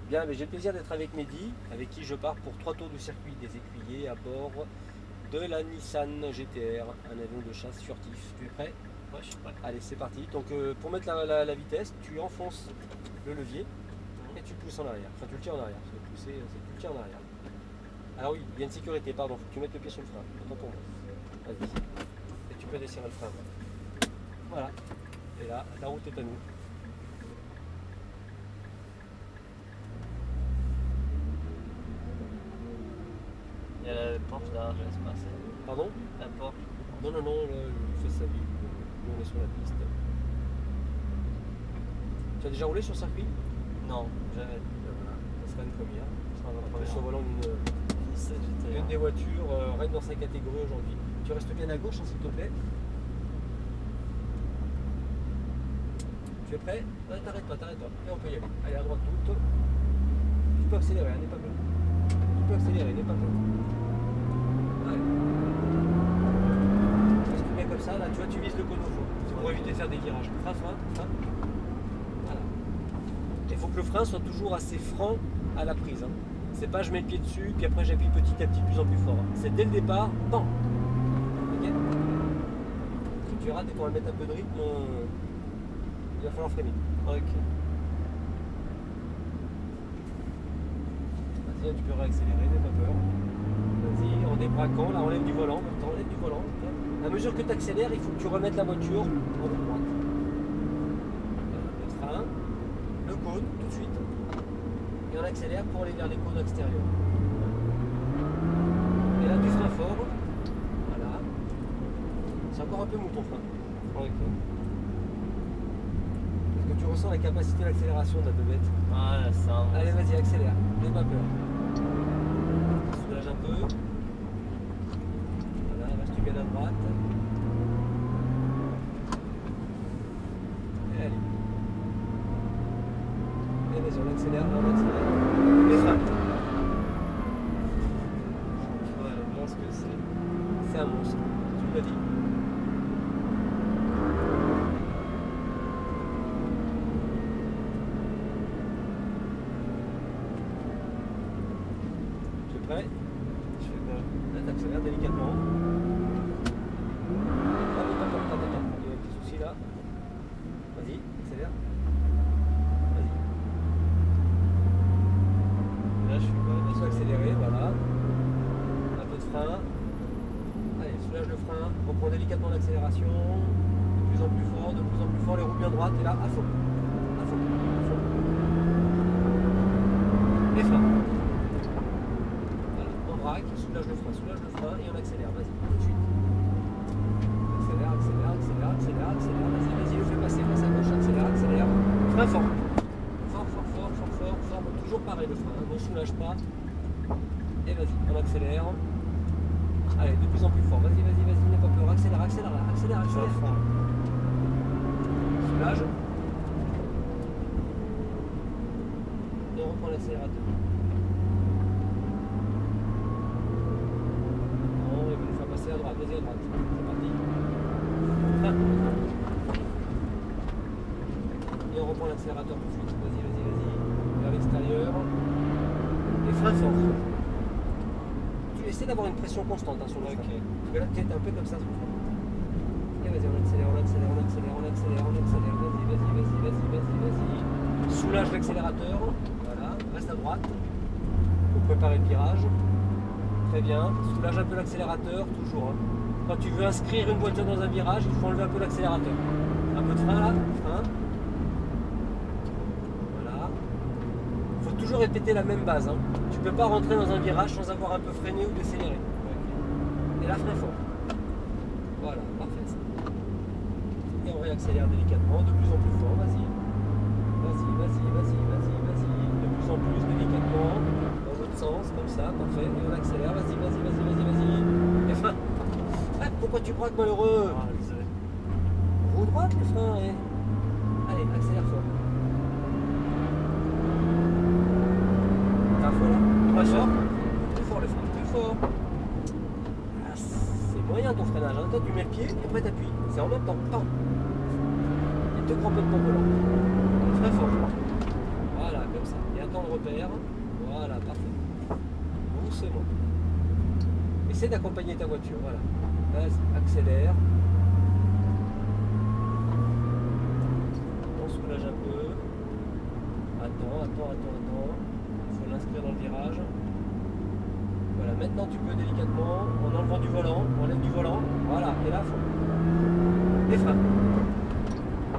Bien, mais j'ai le plaisir d'être avec Mehdi, avec qui je pars pour 3 tours du circuit des écuyers à bord de la Nissan GTR, un avion de chasse furtif. Tu es prêt? Ouais, je suis prêt. Allez, c'est parti. Donc pour mettre la vitesse, tu enfonces le levier et tu pousses en arrière. Enfin, tu le tiens en arrière. Parce que pousser, c'est tu le tiens en arrière. Alors oui, il y a une sécurité, pardon, faut que tu mettes le pied sur le frein. Autant pour moi. Vas-y. Et tu peux desserrer le frein. Voilà. Et là, la route est à nous. Il y a la Porsche derrière, je laisse passer. Pardon? La Porsche. Non, non, non, là, il fait sa vie. Nous, on est sur la piste. Tu as déjà roulé sur circuit? Non, jamais. Voilà, ça sera une première. Ce sera ma Tu es première. sur le volant d'une des voitures reine dans sa catégorie aujourd'hui. Tu restes bien à gauche, hein, s'il te plaît. Tu es prêt? Ouais, t'arrêtes pas. Et on peut y aller. Allez, à droite toute. Tu peux accélérer, hein, n'aie pas peur. Tu peux accélérer, n'aie pas peur. Allez. Reste bien comme ça, là, tu vois, tu vises le cône au fond. C'est pour éviter de faire des virages. Frein. Voilà. Il faut que le frein soit toujours assez franc à la prise. Hein. C'est pas je mets le pied dessus, puis après j'appuie petit à petit de plus en plus fort. Hein. C'est dès le départ, bam. Ok. Si tu rates et qu'on va mettre un peu de rythme, il va falloir freiner. Ok. Vas-y, tu peux réaccélérer, n'aie pas peur. Vas-y, en débraquant, là enlève du volant, enlève du volant. À mesure que tu accélères, il faut que tu remettes la voiture en droite. Le frein, le cône tout de suite. Et on accélère pour aller vers les cônes extérieurs. Et là tu freins fort. Voilà. C'est encore un peu mou ton frein. Ok. Est-ce que tu ressens la capacité d'accélération de la bébête? Ouais, ça. Allez, vas-y, accélère. N'aie pas peur. Soulage un peu. Voilà, reste bien à droite. Et allez. Et vas-y, on accélère. Les freins. Ouais, le monstre que c'est. C'est un monstre. Tu l'as dit. Tu es prêt? Je fais quoi? Là, t'accélères délicatement. Attends. Il y a un petit souci là. Vas-y, accélère. Vas-y. Là, je fais quoi? Laisse-toi accélérer, voilà. Un peu de frein. Allez, soulage le frein. Reprends délicatement l'accélération. De plus en plus fort, les roues bien droites. Et là, à fond. Les freins. Voilà, on braque, soulage le frein et on accélère. Vas-y, tout de suite. Accélère. Vas-y, le fais passer, passe à gauche, accélère. Frein fort. Fort. Toujours pareil le frein, ne soulage pas. Et vas-y, on accélère. Allez, de plus en plus fort. Vas-y, n'aie pas peur. Accélère. Je suis à fond. Soulage. Et on reprend l'accélérateur. Bon, il va nous faire passer à droite. Vas-y, à droite. C'est parti. Frein. Et on reprend l'accélérateur tout de suite. Vas-y. Vers l'extérieur. Et frein fort. Tu essaies d'avoir une pression constante hein, sur le frein. Ok. Parce que là, tu es un peu comme ça sur le frein. Et vas-y, on accélère. Vas-y. Soulage l'accélérateur. Voilà, reste à droite. Pour préparer le virage. Très bien. Soulage un peu l'accélérateur, toujours. Hein. Quand tu veux inscrire une voiture dans un virage, il faut enlever un peu l'accélérateur. Un peu de frein là, frein. Voilà. Il faut toujours répéter la même base. Hein. Tu ne peux pas rentrer dans un virage sans avoir un peu freiné ou décéléré. Et là, frein fort. Voilà, parfait ça. Et on réaccélère délicatement, de plus en plus fort, vas-y. De plus en plus délicatement, dans l'autre sens, comme ça, parfait. Et on accélère, vas-y. Les freins. Ah, pourquoi tu braques malheureux? Ah, désolé. Roue droite les freins, eh. Allez, accélère fort. T'as un faux là? Pas fort. Plus fort les freins, plus fort. Ah, c'est moyen ton freinage, hein. Toi tu mets le pied et après t'appuies. C'est en même temps. Pan. Et 2 grands pas de ton volant. Très fort. Voilà, comme ça. Et à temps de repère. Voilà, parfait. Doucement. Essaie d'accompagner ta voiture, voilà. Vas-y, accélère. On soulage un peu. Attends. Il faut l'inscrire dans le virage. Voilà, maintenant tu peux délicatement, en enlevant du volant, enlève du volant. Voilà, et là, les freins.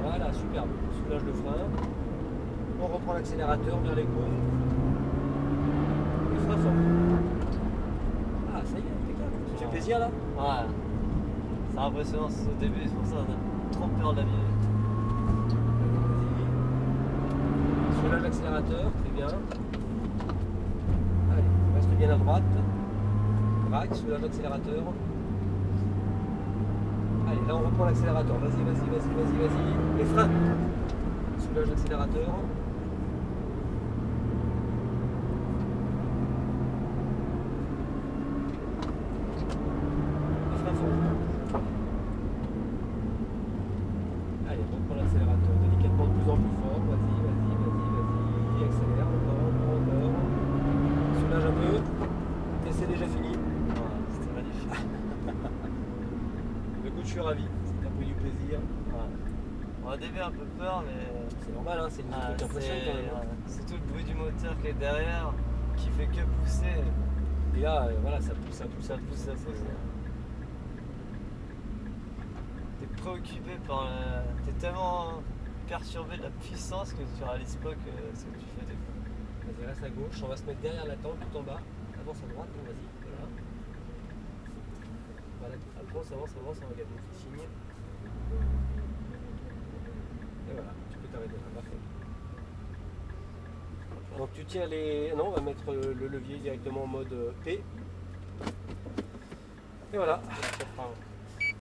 Voilà, superbe. On soulage le frein. On reprend l'accélérateur vers les cônes. Le frein fort. Ah, ça y est, impeccable. Ça te fait plaisir là? Ouais. C'est impressionnant, c'est au début, c'est pour ça qu'on a trop peur de la vieille. Vas-y. Soulage l'accélérateur, très bien. Allez, reste bien à droite. Braque, soulage l'accélérateur. Allez, là on reprend l'accélérateur. Vas-y. Les freins. Soulage l'accélérateur. Les freins forts. Allez, reprends l'accélérateur délicatement de plus en plus fort. Vas-y. Accélère, encore. Soulage un peu. C'est déjà fini. Ouais, c'était magnifique. Écoute, je suis ravi. Ça t'a pris du plaisir. Ouais. Au début, un peu peur, mais. C'est normal, hein, c'est une Ah, truc impressionnant quand même. c'est surtout le bruit du moteur qui est derrière, qui fait que pousser. Et là, voilà, ça pousse. T'es préoccupé par t'es tellement perturbé de la puissance que tu réalises pas que ce que tu fais des fois. Vas-y, reste à gauche. On va se mettre derrière la tente, tout en bas. Avance à droite, donc vas-y. Voilà. Avance, on regarde le petit signe. Et voilà, tu peux t'arrêter là, parfait. Donc tu tiens les. Non, on va mettre le levier directement en mode P. Et voilà. Ça fera un-